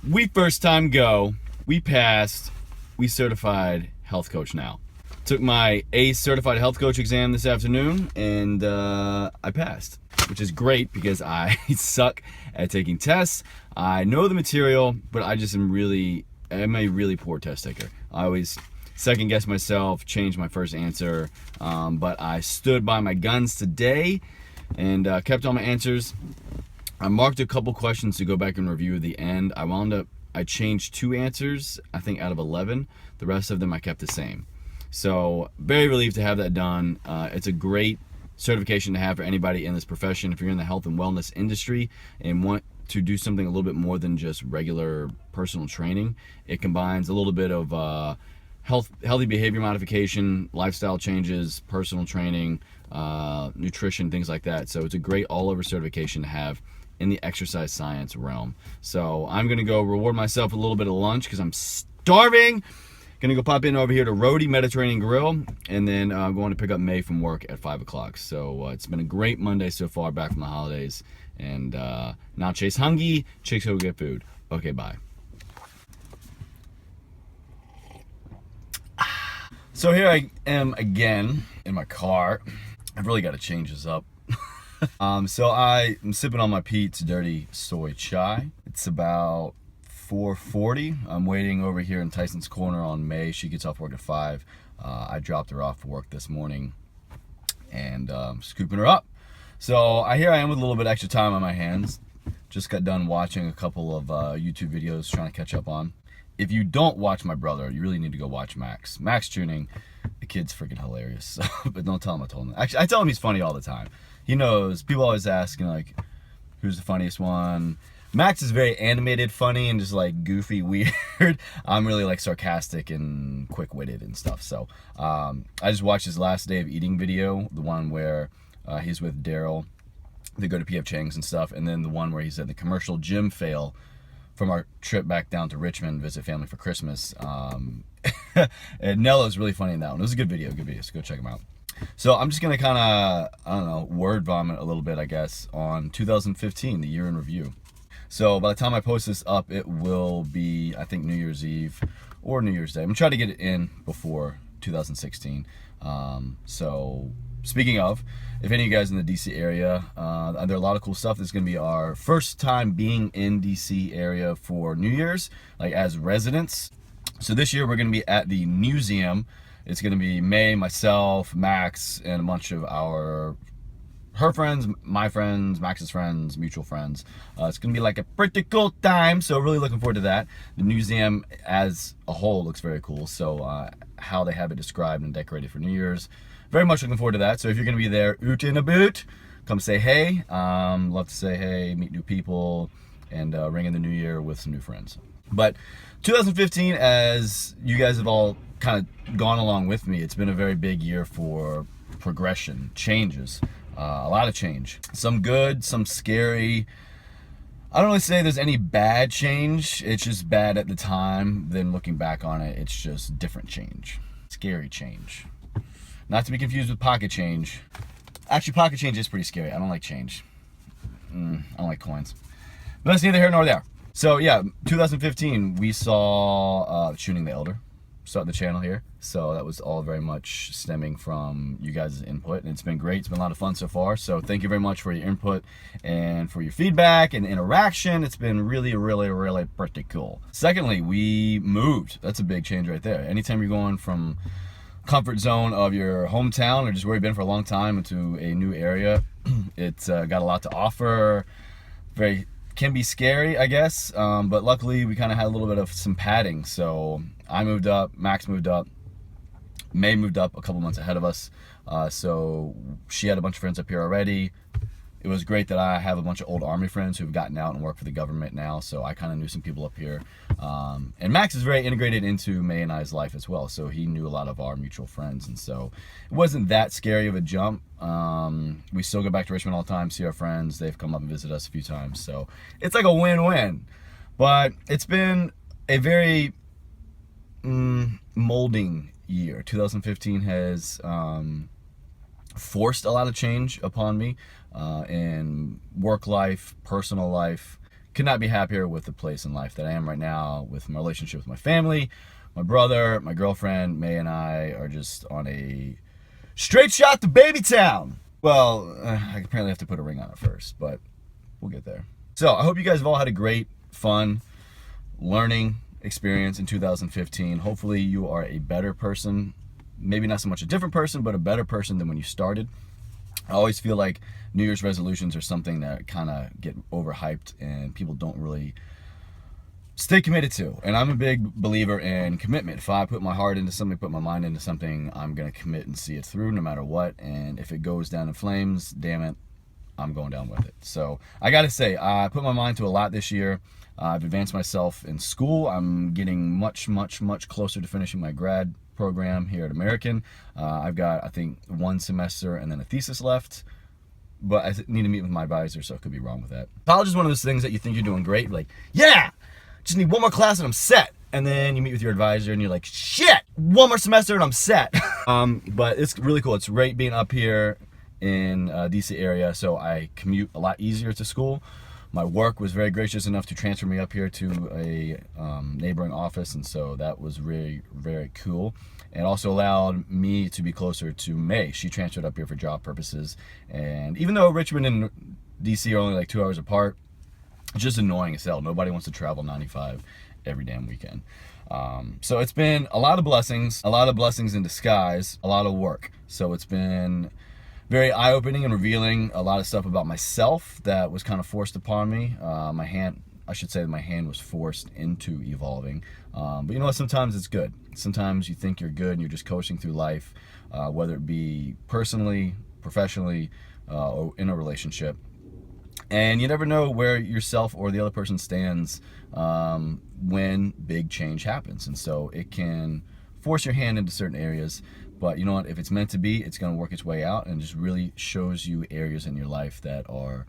We first time go, we passed, we certified health coach now. Took my ACE certified health coach exam this afternoon and I passed, which is great because I suck at taking tests. I know the material, but I'm a really poor test taker. I always second guess myself, change my first answer, but I stood by my guns today and kept all my answers. I marked a couple questions to go back and review at the end. I changed 2 answers, I think out of 11. The rest of them I kept the same. So very relieved to have that done. It's a great certification to have for anybody in this profession. If you're in the health and wellness industry and want to do something a little bit more than just regular personal training, it combines a little bit of healthy behavior modification, lifestyle changes, personal training, nutrition, things like that. So it's a great all-over certification to have in the exercise science realm. So I'm gonna go reward myself a little bit of lunch because I'm starving. Gonna go pop in over here to Rody Mediterranean Grill, and then I'm going to pick up May from work at 5 o'clock. So it's been a great Monday so far, back from the holidays. And now chase hungry, chicks go get food. Okay, bye. So here I am again in my car. I've really got to change this up. So I'm sipping on my Pete's Dirty Soy Chai. It's about 4:40. I'm waiting over here in Tyson's Corner on May. She gets off work at 5. I dropped her off for work this morning and scooping her up. So here I am with a little bit extra time on my hands. Just got done watching a couple of YouTube videos trying to catch up on. If you don't watch my brother, you really need to go watch Max. Max Chewning, the kid's freaking hilarious. But don't tell him I told him. Actually, I tell him he's funny all the time. He knows. People always ask, like, who's the funniest one? Max is very animated, funny, and just like goofy, weird. I'm really like sarcastic and quick-witted and stuff. So I just watched his last day of eating video, the one where he's with Daryl. They go to P.F. Chang's and stuff, and then the one where he said the commercial gym fail from our trip back down to Richmond, visit family for Christmas. And Nella's really funny in that one. It was a good video, so go check him out. So I'm just gonna kind of, I don't know, word vomit a little bit, I guess, on 2015, the year in review. So by the time I post this up, it will be, I think, New Year's Eve or New Year's Day. I'm gonna try to get it in before 2016. So speaking of, if any of you guys in the DC area, there are a lot of cool stuff. This is gonna be our first time being in DC area for New Year's, like as residents. So this year we're gonna be at the museum. It's gonna be May, myself, Max, and a bunch of her friends, my friends, Max's friends, mutual friends. It's gonna be like a pretty cool time, so really looking forward to that. The museum as a whole looks very cool, so how they have it described and decorated for New Year's, very much looking forward to that. So if you're gonna be there, oot and a boot, come say hey. Love to say hey, meet new people, and ring in the new year with some new friends. But 2015, as you guys have all kind of gone along with me, it's been a very big year for progression, changes, a lot of change. Some good, some scary. I don't really say there's any bad change. It's just bad at the time. Then looking back on it, it's just different change, scary change. Not to be confused with pocket change. Actually, pocket change is pretty scary. I don't like change. I don't like coins. But that's neither here nor there. So yeah, 2015, we saw Chewning the Elder start the channel here. So that was all very much stemming from you guys' input, and it's been great. It's been a lot of fun so far. So thank you very much for your input and for your feedback and interaction. It's been really, really, really pretty cool. Secondly, we moved. That's a big change right there. Anytime you're going from comfort zone of your hometown or just where you've been for a long time into a new area, it's got a lot to offer. Can be scary, I guess, but luckily we kind of had a little bit of some padding. So I moved up, Max moved up, May moved up a couple months ahead of us. So she had a bunch of friends up here already. It was great that I have a bunch of old Army friends who've gotten out and work for the government now, so I kind of knew some people up here. And Max is very integrated into May and I's life as well, so he knew a lot of our mutual friends, and so it wasn't that scary of a jump. We still go back to Richmond all the time, see our friends. They've come up and visit us a few times, so it's like a win-win. But it's been a very molding year. 2015 has forced a lot of change upon me in work life, personal life, could not be happier with the place in life that I am right now, with my relationship with my family, my brother, my girlfriend. May and I are just on a straight shot to baby town. Well, I apparently have to put a ring on it first, but we'll get there. So I hope you guys have all had a great, fun, learning experience in 2015. Hopefully you are a better person. Maybe not so much a different person, but a better person than when you started. I always feel like New Year's resolutions are something that kind of get overhyped and people don't really stay committed to. And I'm a big believer in commitment. If I put my heart into something, put my mind into something, I'm going to commit and see it through no matter what. And if it goes down in flames, damn it, I'm going down with it. So I got to say, I put my mind to a lot this year. I've advanced myself in school. I'm getting much, much, much closer to finishing my grad program here at American. I've got, I think, 1 semester and then a thesis left, but I need to meet with my advisor, so I could be wrong with that. College is one of those things that you think you're doing great, like, yeah, just need 1 more class and I'm set. And then you meet with your advisor and you're like, shit, 1 more semester and I'm set. But it's really cool. It's great being up here in DC area, so I commute a lot easier to school. My work was very gracious enough to transfer me up here to a neighboring office, and so that was really very cool. And also allowed me to be closer to May. She transferred up here for job purposes, and even though Richmond and DC are only like 2 hours apart, it's just annoying as hell. Nobody wants to travel 95 every damn weekend. So it's been a lot of blessings in disguise, a lot of work. So it's been very eye-opening and revealing a lot of stuff about myself that was kind of forced upon me. My hand was forced into evolving. But you know what, sometimes it's good. Sometimes you think you're good and you're just coasting through life, whether it be personally, professionally, or in a relationship. And you never know where yourself or the other person stands when big change happens. And so it can force your hand into certain areas. But you know what, if it's meant to be, it's going to work its way out and just really shows you areas in your life that are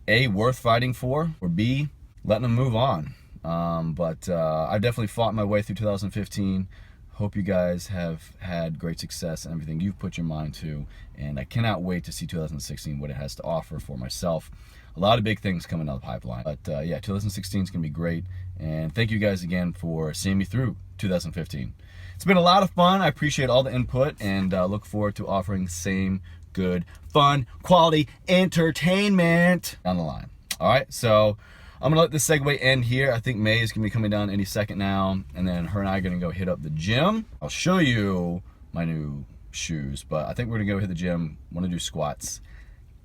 A, worth fighting for, or B, letting them move on. But I've definitely fought my way through 2015. Hope you guys have had great success in everything you've put your mind to. And I cannot wait to see 2016, what it has to offer for myself. A lot of big things coming down the pipeline. But yeah, 2016 is going to be great. And thank you guys again for seeing me through 2015. It's been a lot of fun. I appreciate all the input and look forward to offering same good, fun, quality entertainment down the line. All right, so I'm gonna let this segue end here. I think May is gonna be coming down any second now, and then her and I are gonna go hit up the gym. I'll show you my new shoes, but I think we're gonna go hit the gym. Want to do squats.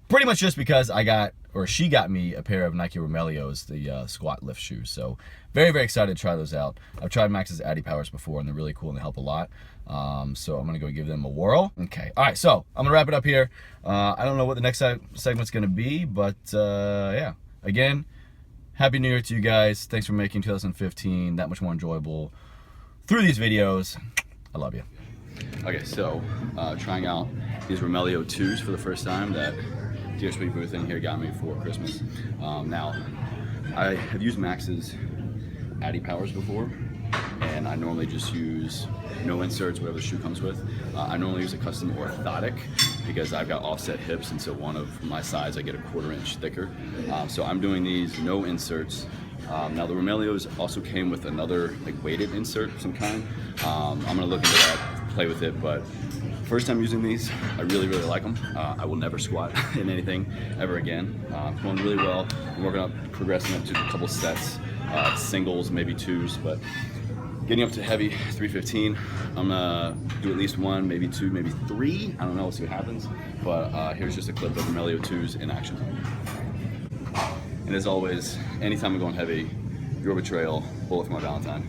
Pretty much just because she got me a pair of Nike Romelios, the squat lift shoes. So very, very excited to try those out. I've tried Max's Addy Powers before and they're really cool and they help a lot. So I'm gonna go give them a whirl. Okay, all right, so I'm gonna wrap it up here. I don't know what the next segment's gonna be, but yeah. Again, Happy New Year to you guys. Thanks for making 2015 that much more enjoyable through these videos. I love you. Okay, so trying out these Romelio 2s for the first time that Dear Sweet Booth in here got me for Christmas. Now, I have used Max's Addy Powers before, and I normally just use no inserts, whatever the shoe comes with. I normally use a custom orthotic because I've got offset hips, and so one of my size I get a 1/4 inch thicker. So I'm doing these no inserts. Now the Romelios also came with another like weighted insert of some kind. I'm gonna look into that, play with it, but first time using these, I really, really like them. I will never squat in anything ever again. Going really well. I'm working up, progressing up to a couple sets, singles, maybe 2s, but getting up to heavy 315. I'm gonna do at least 1, maybe 2, maybe 3. I don't know, we'll see what happens. But here's just a clip of Romelio 2s in action. And as always, anytime I'm going heavy, your betrayal, bullet for my Valentine.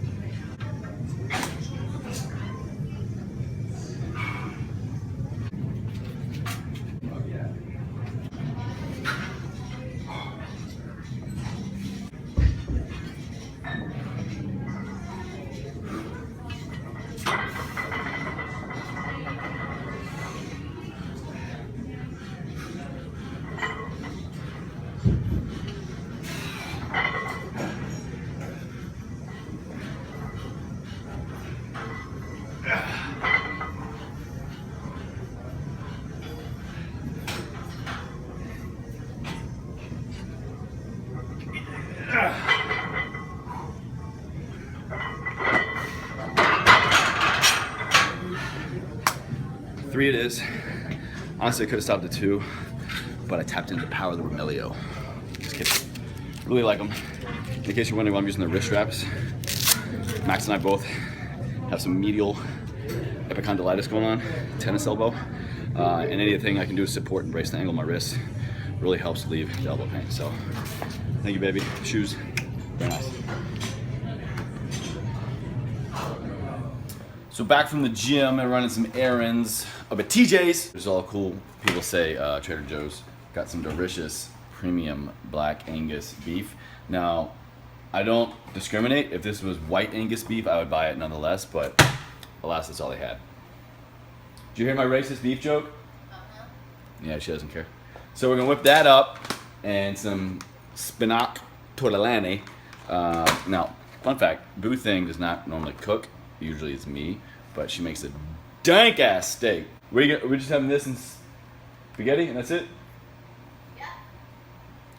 3 it is. Honestly, I could have stopped at 2, but I tapped into the power of the Remelio. Just kidding. Really like them. In case you're wondering why I'm using the wrist straps, Max and I both have some medial epicondylitis going on, tennis elbow, and anything I can do to support and brace the angle of my wrist really helps relieve the elbow pain. So, thank you, baby. Shoes, very nice. So back from the gym and running some errands up at TJ's. There's all cool people say Trader Joe's got some delicious premium black Angus beef. Now, I don't discriminate. If this was white Angus beef, I would buy it nonetheless, but alas, that's all they had. Did you hear my racist beef joke? Uh-huh. Yeah, she doesn't care. So we're gonna whip that up and some spinac tortellini. Now, fun fact, Boo Thing does not normally cook. Usually it's me, but she makes a dank ass steak. We're just having this and spaghetti, and that's it? Yeah.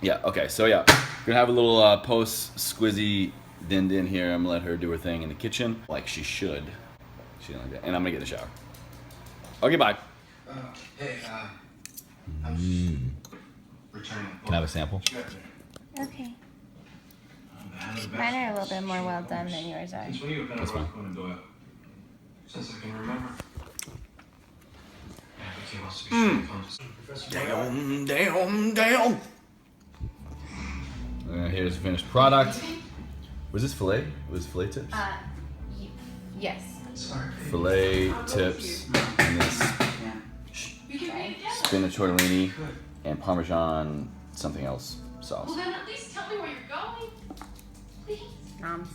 Yeah, okay, so yeah. We're gonna have a little post squizzy din here. I'm gonna let her do her thing in the kitchen, like she should. She didn't like that. And I'm gonna get in the shower. Okay, bye. Hey, I'm just returning. Can I have a sample? Okay. Mine are a little bit more well done than yours are. That's fine. Since I can remember. Damn. Here's the finished product. Was this filet? Was it filet tips? Yes. Filet tips and this spinach tortellini and Parmesan something else sauce. Well, then at least tell me where you're going. Please.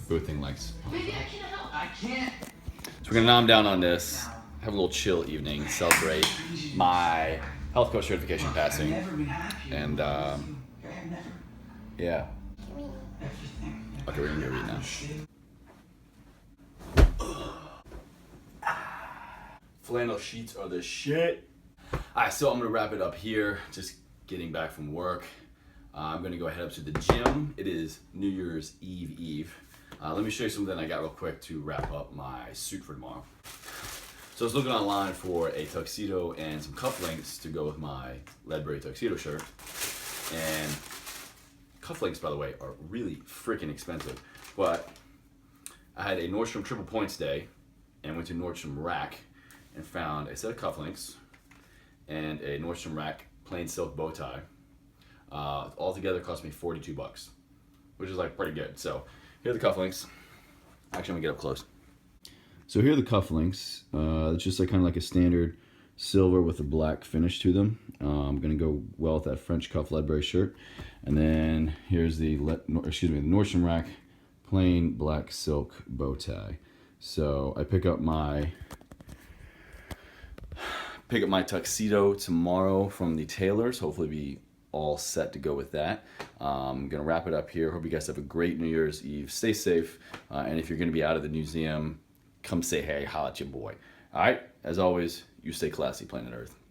Boo Thing likes. Maybe I can help. I can't. So we're gonna nom down on this, have a little chill evening, celebrate my health coach certification passing, and yeah. Okay, we're gonna go read now. Flannel sheets are the shit. Alright, so I'm gonna wrap it up here. Just getting back from work. I'm gonna go head up to the gym. It is New Year's Eve. Let me show you something I got real quick to wrap up my suit for tomorrow. So I was looking online for a tuxedo and some cufflinks to go with my Ledbury tuxedo shirt. And cufflinks, by the way, are really freaking expensive. But I had a Nordstrom Triple Points day and went to Nordstrom Rack and found a set of cufflinks and a Nordstrom Rack plain silk bow tie. All together cost me $42, which is like pretty good. So here are the cufflinks. Actually, I'm gonna get up close. So here are the cufflinks. It's just like kind of like a standard silver with a black finish to them. I'm gonna go well with that French cuff Ledbury shirt. And then here's the Nordstrom Rack plain black silk bow tie. So I pick up my tuxedo tomorrow from the tailors. Hopefully be all set to go with that. I'm gonna wrap it up here. Hope you guys have a great New Year's Eve. Stay safe, and if you're gonna be out of the museum, come say hey, holla at your boy. All right, as always, you stay classy, planet Earth.